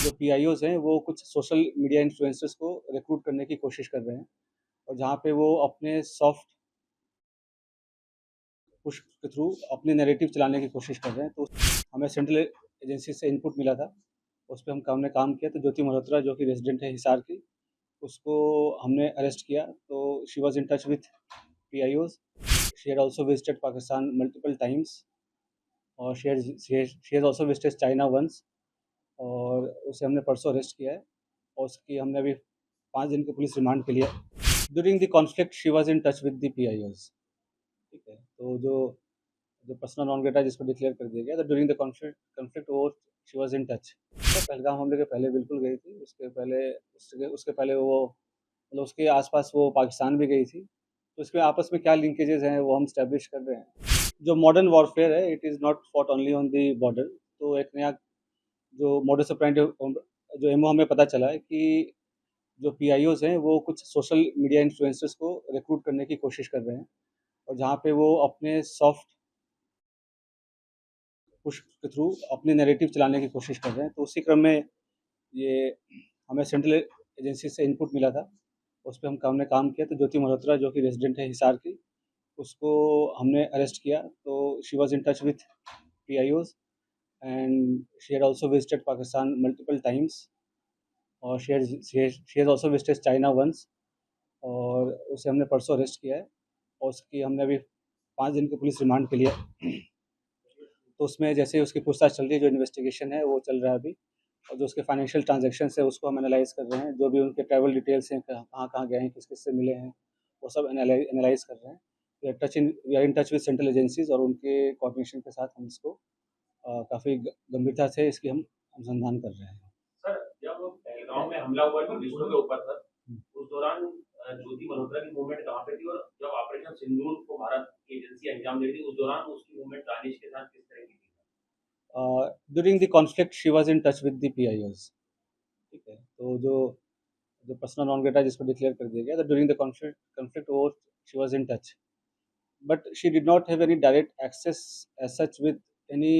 जो पीआईओज़ हैं वो कुछ सोशल मीडिया इन्फ्लुएंसर्स को रिक्रूट करने की कोशिश कर रहे हैं और जहाँ पे वो अपने सॉफ्ट पुश के थ्रू अपने नैरेटिव चलाने की कोशिश कर रहे हैं। तो हमें सेंट्रल एजेंसी से इनपुट मिला था, उस पे हमने काम किया। तो ज्योति मल्होत्रा जो कि रेज़िडेंट है हिसार की, उसको हमने अरेस्ट किया। तो she was in touch with PIOs. She had also visited Pakistan multiple times और she has also visited China once और उसे हमने परसों अरेस्ट किया है और उसकी हमने अभी 5 दिन की पुलिस रिमांड पे लिया। During the conflict she was in touch with the PIOs. ठीक है? तो जो जो पर्सनल नॉन ग्रेटा जिसको डिक्लेयर कर दिया गया, तो ड्यूरिंग द कॉन्फ्लिक्ट वो शी वाज़ इन टच। तो पहलगाम हमले के पहले बिल्कुल गई थी। उसके पहले वो मतलब उसके आस-पास वो पाकिस्तान भी गई थी। तो इसमें आपस में क्या लिंकेजेज़ हैं वो हम एस्टेब्लिश कर रहे हैं। जो मॉडर्न वॉरफेयर है, it is not fought only on the border. तो एक नया जो मोडस ऑपरेंडी जो एमओ हमें पता चला है कि जो पीआईओज़ हैं वो कुछ सोशल मीडिया इन्फ्लुएंसर्स को रिक्रूट करने की कोशिश कर रहे हैं और जहाँ पे वो अपने सॉफ्ट पुश के थ्रू अपने नैरेटिव चलाने की कोशिश कर रहे हैं। तो उसी क्रम में ये हमें सेंट्रल एजेंसी से इनपुट मिला था, उस पे हमने काम किया। तो ज्योति मल्होत्रा जो कि रेज़िडेंट है हिसार की, उसको हमने अरेस्ट किया। तो she was in touch with PIOs and she had also visited Pakistan multiple times और she has also visited China once और उसे हमने परसों अरेस्ट किया है और उसकी हमने अभी 5 दिन की पुलिस रिमांड पे लिया। तो उसमें जैसे उसकी पूछताछ चल रही है, जो इन्वेस्टिगेशन है वो चल रहा है अभी और जो उसके फाइनेंशियल ट्रांज़ैक्शंस है उसको हम एनालाइज़ कर रहे हैं। जो भी उनके ट्रैवल डिटेल्स हैं, कहाँ-कहाँ गए हैं, किस-किस से मिले हैं, वो सब एनालाइज़ कर रहे हैं। We are in touch with central agencies और उनके कोऑर्डिनेशन के साथ हम इसको काफ़ी गंभीरता से इसकी हम अनुसंधान कर रहे हैं। सर, जब पहलगाम में हमला हुआ टूरिस्टों के ऊपर सर, उस दौरान ज्योति मल्होत्रा की मूवमेंट कहाँ पे थी और जब ऑपरेशन सिंदूर को भारत की एजेंसी अंजाम दे रही थी, उस दौरान उसकी मूवमेंट दानिश के साथ किस तरह की थी? During the conflict she was in touch with the PIOs. ठीक है? तो जो जो पर्सनल नॉन ग्रेटा जिसको डिक्लेयर कर दिया गया, तो ड्यूरिंग द कॉन्फ्लिक्ट वो she was in touch. But she did not have any direct access as such with any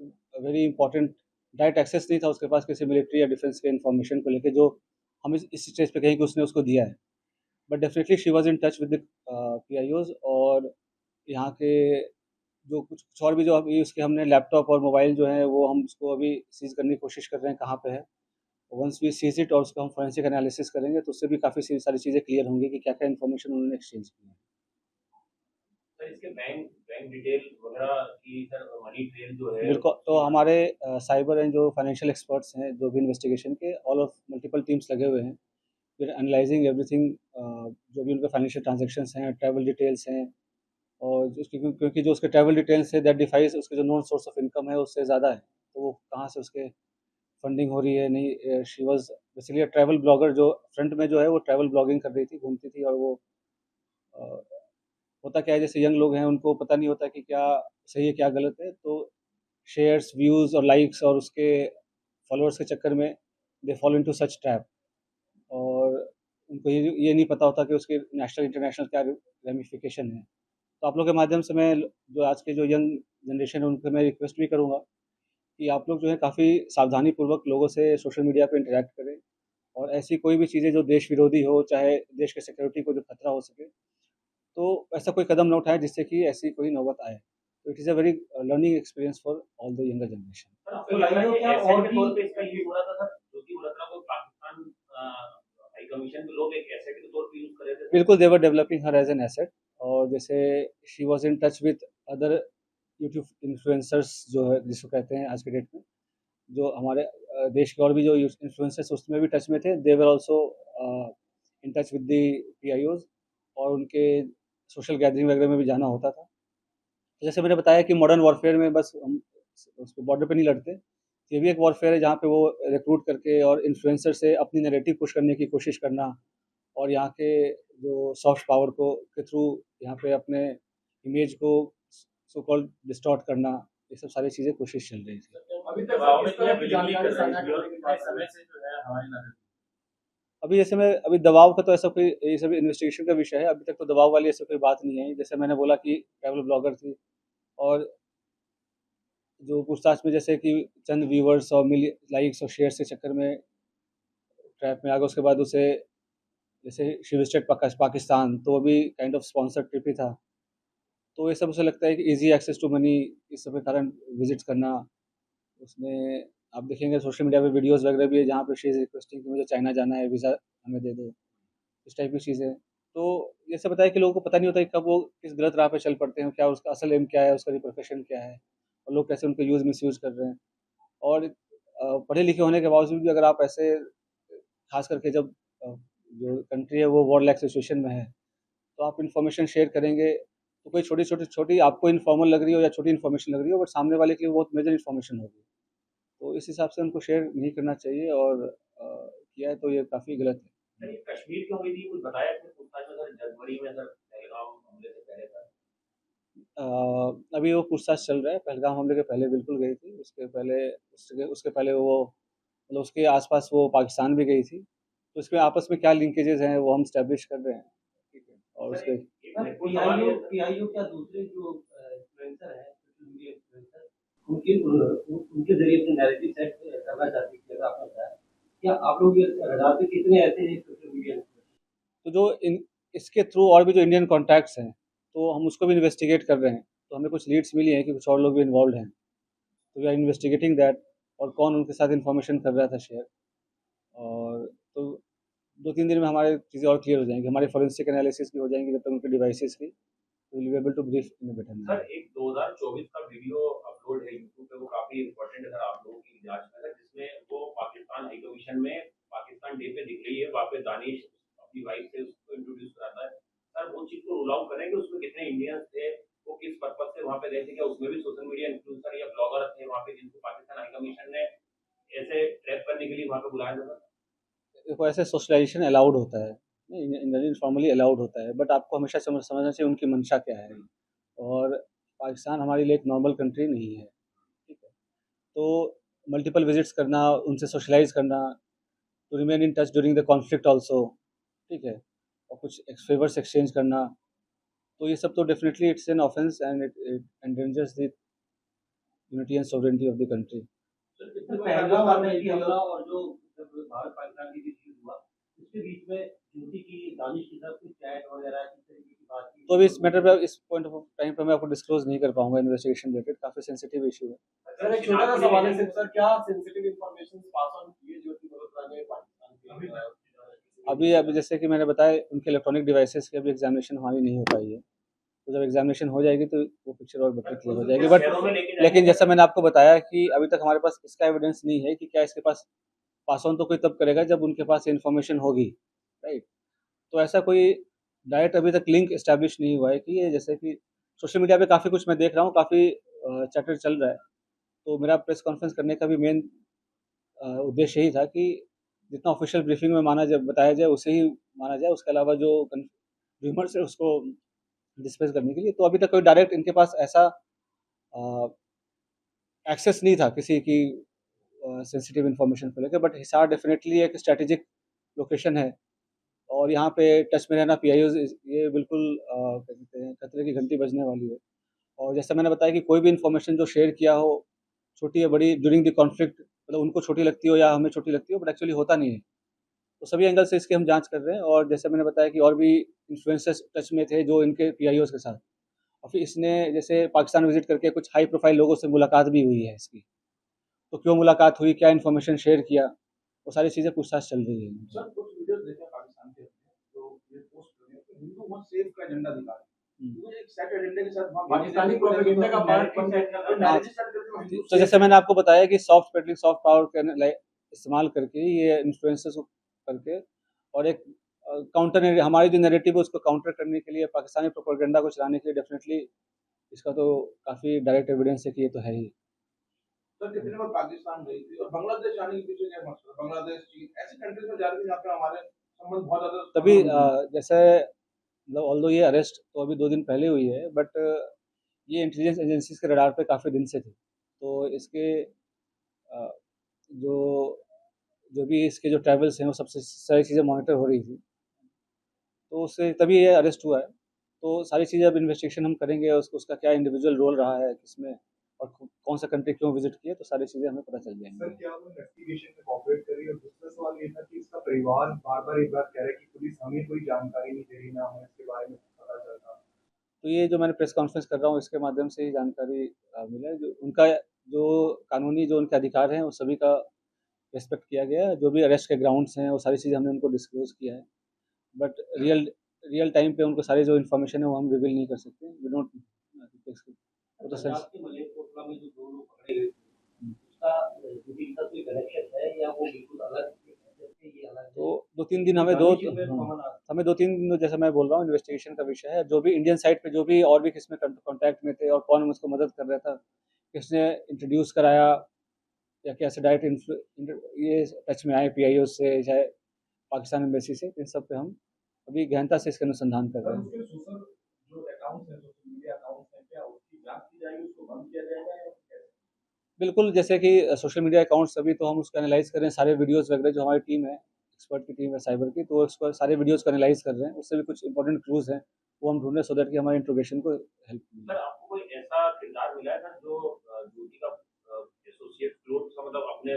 very important direct access नहीं था उसके पास किसी मिलिट्री या डिफेंस के इन्फॉर्मेशन को लेके, जो हम इस स्टेज पे कहें कि उसने उसको दिया है। But definitely she was in touch with the PIOs और यहाँ के जो कुछ और भी जो अभी उसके हमने लैपटॉप और मोबाइल जो है वो हम उसको अभी सीज़ करने की कोशिश कर रहे हैं कहाँ पे है। वंस वी सीज़ इट और उसका हम फोरेंसिक एनालिसिस करेंगे तो उससे भी काफ़ी सारी चीज़ें क्लियर होंगी कि क्या-क्या इन्फॉर्मेशन उन्होंने एक्सचेंज की है। सर, इसके बैंक बैंक डिटेल वगैरह की सर मनी ट्रेल जो है बिल्कुल, तो उसकी हमारे साइबर एंड जो फाइनेंशियल एक्सपर्ट्स हैं, जो भी इन्वेस्टिगेशन के ऑल ऑफ मल्टीपल टीम्स लगे हुए हैं। वी आर एनालाइज़िंग एवरीथिंग, जो भी उनके फाइनेंशियल ट्रांज़ैक्शंस हैं, ट्रैवल डिटेल्स हैं और क्योंकि जो उसके ट्रैवल डिटेल्स है दैट डिफाइज़ उसके जो नोन सोर्स ऑफ इनकम है उससे ज़्यादा है। तो वो कहाँ से उसके फंडिंग हो रही है, नहीं she was basically a travel blogger, जो फ्रंट में जो है वो ट्रैवल ब्लॉगिंग कर रही थी, घूमती थी और वो अ, होता क्या है जैसे यंग लोग हैं उनको पता नहीं होता कि क्या सही है, क्या गलत है। तो शेयर्स, व्यूज़ और लाइक्स और उसके फॉलोअर्स के चक्कर में they fall into such trap और उनको ये नहीं पता होता कि उसके नेशनल इंटरनेशनल क्या रेमिफिकेशन है। तो आप लोग के माध्यम से मैं जो आज के जो यंग जनरेशन है उनसे मैं रिक्वेस्ट भी करूँगा कि आप लोग जो है काफ़ी सावधानीपूर्वक लोगों से सोशल मीडिया पे इंटरैक्ट करें और ऐसी कोई भी चीज़ें जो देश विरोधी हो, चाहे देश के सिक्योरिटी को जो खतरा हो सके, तो ऐसा कोई कदम ना उठाएँ जिससे कि ऐसी कोई नौबत आए। तो it is a very learning experience for all the younger generation. Sir, आपको लग रहा है कि एसेट के तौर पे इसका यूज़ हो रहा था सर? ज्योति मल्होत्रा को पाकिस्तान हाई कमीशन के लोग एक एसेट के तौर पे यूज़ कर रहे थे सर? बिल्कुल, they were developing her as an asset और जैसे she was in touch with other YouTube influencers जो है जिसको कहते हैं आज के डेट में, जो हमारे देश के और भी जो इन्फ्लुएंसर्स उसमें भी टच में थे, they were also in touch with the PIOs और उनके सोशल गैदरिंग वगैरह में भी जाना होता था। तो जैसे मैंने बताया कि मॉडर्न वॉरफेयर में बस हम उस पे बॉर्डर पे नहीं लड़ते। ये भी एक वॉरफेयर है जहाँ पे वो रिक्रूट करके और इन्फ्लुएंसर से अपनी नैरेटिव पुश करने की कोशिश करना और यहाँ के जो सॉफ्ट पावर को के थ्रू यहाँ पे अपने इमेज को सो कॉल्ड डिस्टॉर्ट करना, ये सब सारी चीज़ें कोशिश चल रही थी। अभी तक दबाव में किया विलिंगली कर रही थी और कितने समय से जो है हमारी नजर अभी जैसे मैं अभी दबाव का तो ऐसा कोई ये सब इन्वेस्टिगेशन का विषय है, अभी तक तो दबाव वाली ऐसी कोई बात नहीं है। जैसे मैंने बोला कि ट्रैवल ब्लॉगर थी और जो पूछताछ में जैसे कि चंद व्यूअर्स और लाइक्स और शेयर्स के चक्कर में ट्रैप में आ गया, उसके बाद उसे जैसे शी विजिटेड पाकिस्तान, तो वो भी काइंड ऑफ स्पॉन्सर्ड ट्रिप ही था। तो ये सब उसे लगता है कि ईज़ी एक्सेस टू मनी, इस सब के कारण विज़िट्स करना। उसमें आप देखेंगे सोशल मीडिया पे वीडियोज़ वगैरह भी है जहाँ पे शी इज़ रिक्वेस्टिंग कि मुझे चाइना जाना है, वीज़ा हमें दे दो, इस टाइप की चीज़ें। तो ये सब बताया कि लोगों को पता नहीं होता कि कब वो किस गलत राह पे चल पड़ते हैं, क्या उसका असल एम क्या है, उसका प्रोफेशन क्या है, और लोग कैसे उनका मिसयूज़ कर रहे हैं। और पढ़े लिखे होने के बावजूद भी अगर आप ऐसे ख़ास करके जब जो कंट्री है वो वॉर लाइक सिचुएशन में है, तो आप इन्फॉर्मेशन शेयर करेंगे, तो कोई छोटी आपको इन्फॉर्मल लग रही हो या छोटी इन्फॉर्मेशन लग रही हो, बट सामने वाले के लिए बहुत मेजर इन्फॉर्मेशन होगी। तो इस हिसाब से उनको शेयर नहीं करना चाहिए, और किया है तो ये काफ़ी गलत है। सर ये कश्मीर क्यों गई थी? कुछ बताया आपने पूछताछ में? सर जनवरी में सर पहलगाम हमले से पहले था। अ, अभी वो पूछताछ चल रहा है, पहलगाम हमले के पहले बिल्कुल गई थी, उसके उसके पहले वो मतलब उसके आस-पास वो पाकिस्तान भी गई थी। तो इसमें आपस में क्या लिंकेजेज़ हैं वो हम एस्टेब्लिश कर रहे हैं, ठीक है? और सर उसके एक महत्वपूर्ण सवाल ये है सर। पीआईओ क्या दूसरे जो इन्फ्लुएंसर हैं, सोशल मीडिया इन्फ्लुएंसर, उनके ज़रिए अपने नैरेटिव सेट करना चाहती थी, अगर आपने बताया। क्या आप लोग ये रडार पे कितने ऐसे हैं सोशल मीडिया इन्फ्लुएंसर? तो जो इन इसके थ्रू और भी जो इंडियन कॉन्टैक्ट्स हैं, तो हम उसको भी इन्वेस्टिगेट कर रहे हैं। तो हमें कुछ लीड्स मिली हैं कि कुछ और लोग भी इन्वॉल्वड हैं। तो वी आर इन्वेस्टिगेटिंग दैट, और कौन उनके साथ इन्फॉर्मेशन कर रहा था शेयर। और तो 2-3 दिन में हमारी चीज़ें और क्लियर हो जाएँगी। हमारी फोरेंसिक एनालिसिस भी हो जाएँगी जब तक उनके डिवाइसेज़ की। तो will be able to brief in a better sir manner. एक 2024 का वीडियो अपलोड है यूट्यूब पे, वो काफी इम्पोर्टेंट है सर आप लोगों की जांच में, सर जिसमें वो पाकिस्तान हाई कमीशन में पाकिस्तान डे पे दिख रही है, वहाँ पे दानिश अपनी वाइफ से उसको इंट्रोड्यूस कराता है। सर वो चीज को रूल आउट करें कि उसमें कितने इंडियंस थे, वो किस पर्पज से वहाँ पे गए थे, क्या उसमें भी सोशल मीडिया इन्फ्लुएंसर या ब्लॉगर थे वहाँ पे जिनको पाकिस्तान हाई कमीशन ने ऐसे ट्रैप करने के लिए वहाँ पे बुलाया था? देखो, ऐसे सोशलाइज़ेशन अलाउड होता है, नहीं जनरली इन्फॉर्मली अलाउड होता है, बट आपको हमेशा समझना चाहिए उनकी मंशा क्या है। और पाकिस्तान हमारे लिए एक नॉर्मल कंट्री नहीं है, ठीक है? तो मल्टीपल विज़िट्स करना, उनसे सोशलाइज़ करना, to remain in touch during the conflict also, ठीक है? और कुछ फेवर्स एक्सचेंज करना, तो ये सब तो definitely it's an offence, and it it endangers the unity and sovereignty of the country. Sir, इसमें पहलगाम आतंकी हमला और जो जब भारत पाकिस्तान के बीच युद्ध हुआ, उसके बीच में ज्योति की दानिश के साथ कुछ चैट वगैरह किस तरीके की बात की? तो अभी इस मैटर पे, इस पॉइंट ऑफ टाइम पे मैं आपको डिस्क्लोज़ नहीं कर पाऊँगा, इन्वेस्टिगेशन रिलेटेड काफ़ी सेंसिटिव इश्यू है। सर एक छोटा सा सवाल है सर, क्या सेंसिटिव इन्फॉर्मेशन पास ऑन किए ज्योति मल्होत्रा ने पाकिस्तान के अभी जैसे कि मैंने बताया, उनके इलेक्ट्रॉनिक डिवाइसेज़ की अभी एग्ज़ामिनेशन हमारी नहीं हो पाई है। तो जब एग्ज़ामिनेशन हो जाएगी तो वो पिक्चर और बेटर क्लियर हो जाएगी। शहरों में बट लेके लेकिन जाएंगे जैसा मैंने आपको बताया कि अभी तक हमारे पास इसका एविडेंस नहीं है कि क्या इसके पास पास ऑन तो कोई तब करेगा जब उनके पास इन्फॉर्मेशन होगी, राइट? तो ऐसा कोई डायरेक्ट अभी तक लिंक एस्टैब्लिश नहीं हुआ है कि ये, जैसे कि सोशल मीडिया पे काफ़ी कुछ मैं देख रहा हूँ, काफ़ी चैटर चल रहा है। तो मेरा प्रेस कॉन्फ्रेंस करने का भी मेन उद्देश्य यही था कि जितना ऑफ़िशियल ब्रीफिंग में बताया जाए उसे ही माना जाए, उसके अलावा जो र्यूमर्स है उसको डिस्पेस करने के लिए। तो अभी तक कोई डायरेक्ट इनके पास ऐसा अ, एक्सेस नहीं था किसी की सेंसिटिव इन्फॉर्मेशन को लेके, बट हिसार डेफ़िनेटली एक स्ट्रैटेजिक लोकेशन है, और यहाँ पे टच में रहना पीआईओज़ ये बिल्कुल क्या कहते हैं, खतरे की घंटी बजने वाली है। और जैसा मैंने बताया कि कोई भी इन्फॉर्मेशन जो शेयर किया हो, छोटी या बड़ी ड्यूरिंग द कॉन्फ्लिक्ट, मतलब उनको छोटी लगती हो या हमें छोटी लगती हो, बट एक्चुअली होता नहीं है। तो सभी एंगल से इसकी हम जाँच कर रहे हैं, और जैसे मैंने बताया कि और भी इन्फ्लुएंसर्स टच में थे जो इनके पीआईओज़ के साथ। और फिर इसने जैसे पाकिस्तान विज़िट करके कुछ हाई प्रोफ़ाइल लोगों से मुलाकात भी हुई है इसकी। तो क्यों मुलाकात हुई, क्या इन्फॉर्मेशन शेयर किया, वो सारी चीज़ें पूछताछ चल रही है। सर कुछ वीडियोस देखे पाकिस्तान के तो ये पोस्ट कर रहे हैं कि हिंदू मत सेव का एजेंडा दिखा रहे हैं। तो एक सेट एजेंडे के साथ पाकिस्तानी प्रोपेगेंडा का पार्ट बन हाँ, नैरेटिव सेट करके हिंदू तो जैसे मैंने आपको बताया कि सॉफ्ट पेडलिंग, सॉफ्ट पावर का इस्तेमाल करके ये इन्फ्लुएंसर्स को करके, और एक काउंटर हमारी जो नैरेटिव है उसको काउंटर करने के लिए, पाकिस्तानी प्रोपेगेंडा को चलाने के लिए, डेफिनेटली इसका तो काफ़ी डायरेक्ट एविडेंस है कि ये तो है ही। सर कितने बार पाकिस्तान गई थी और बांग्लादेश जाने के पीछे क्या मकसद है? बांग्लादेश, चीन ऐसी कंट्रीज में जा रही थी जहाँ पे हमारे संबंध बहुत ज्यादा तभी स्ट्रांग हैं। जैसे मतलब ऑल्दो ये अरेस्ट तो अभी 2 दिन पहले हुई है, बट ये इंटेलिजेंस एजेंसीज़ के रडार पे काफ़ी दिन से थी। तो इसके अ, जो जो भी इसके जो ट्रैवल्स हैं वो सबसे सारी चीज़ें मॉनिटर हो रही थी। तो उससे तभी ये अरेस्ट हुआ है। तो सारी चीज़ें अब इन्वेस्टिगेशन हम करेंगे, उसका क्या इंडिविजुअल रोल रहा है किसमें, और कौन सा कंट्री क्यों विजिट किया, तो सारी चीज़ें हमें पता चल सर जाएंगी। क्या वो इन्वेस्टिगेशन में कोऑपरेट कर रही है? और दूसरा सवाल ये था कि इसका परिवार बार-बार एक बात कह रहा है कि पुलिस हमें कोई जानकारी नहीं दे रही, ना हमें इसके बारे में पता चलता। तो ये जो मैंने प्रेस कॉन्फ्रेंस कर रहा हूँ, इसके माध्यम से ही जानकारी मिला है। जो उनका जो कानूनी जो उनके अधिकार हैं, वो सभी का रिस्पेक्ट किया गया है। जो भी अरेस्ट के ग्राउंड्स हैं, वो सारी चीज़ें हमने उनको डिस्क्लोज़ किया है। बट रियल रियल टाइम पे उनको सारी जो इन्फॉर्मेशन है, वो हम रिवील नहीं कर सकते। वी डोंट वो तो पंजाब सेंस के मलेरकोटला में जो 2 लोग पकड़े गए थे, हुँ। उसका शूटिंग का कोई कनेक्शन है या वो बिल्कुल अलग है? जैसे ये अलग है। तो 2-3 दिन हमें दो दानिश उमर हाँ, कमल आसफ। हमें 2-3 दिन जैसे मैं बोल रहा हूँ, इन्वेस्टिगेशन का विषय है। जो भी इंडियन साइड पे जो भी और भी किसमें कॉन्टैक्ट में थे और कौन उसको मदद कर रहा था, किसने इंट्रोड्यूस कराया या कैसे डायरेक्ट ये टच में आए पीआईओ से, चाहे पाकिस्तान एम्बेसी से, इन सब पे हम अभी गहनता से इसका अनुसंधान कर रहे हैं। उसके सोशल जो अकाउंट्स हैं, सोशल मीडिया अकाउंट्स हैं, क्या उसकी जाँच की जाएगी, उसको बंद किया जाएगा या कैसे? बिल्कुल, जैसे कि सोशल मीडिया अकाउंट्स अभी तो हम उसको एनालाइज़ कर रहे हैं, सारे वीडियोज़ वगैरह जो हमारी टीम है, एक्सपर्ट की टीम है साइबर की, तो उसको सारे वीडियोज़ को एनालाइज़ कर रहे हैं। उससे भी कुछ इंपॉर्टेंट क्लूज़ हैं, वो हम ढूँढ रहे हैं सो दैट कि हमारे इंट्रोगेशन को हेल्प मिले। सर आपको कोई ऐसा किरदार मिला है सर जो ज्योति का एसोसिएट क्लोज सा मतलब अपने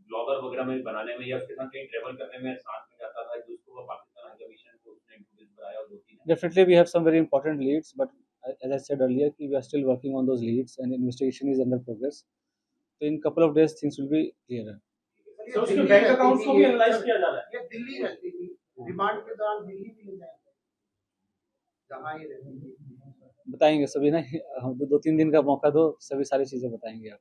ब्लॉगर वगैरह में बनाने में या उसके साथ कहीं ट्रैवल करने में साथ में जाता था जिसको वो पाकिस्तान हाई कमीशन को उसने इंट्रोड्यूस कराया और ज्योति ने Definitely, we have some very important leads, but as I said earlier, कि we are still working on those leads and investigation is under progress. So in couple of days, things will be clearer. Sir उसके bank accounts को भी analyse किया जा रहा है। ये दिल्ली रहती थी, रिमांड के दौरान दिल्ली भी ले जाएंगे, जहाँ ये रहती थी। बताएंगे सभी ना, 2-3 दिन का मौका दो, सभी सारी चीज़ें बताएंगे आप।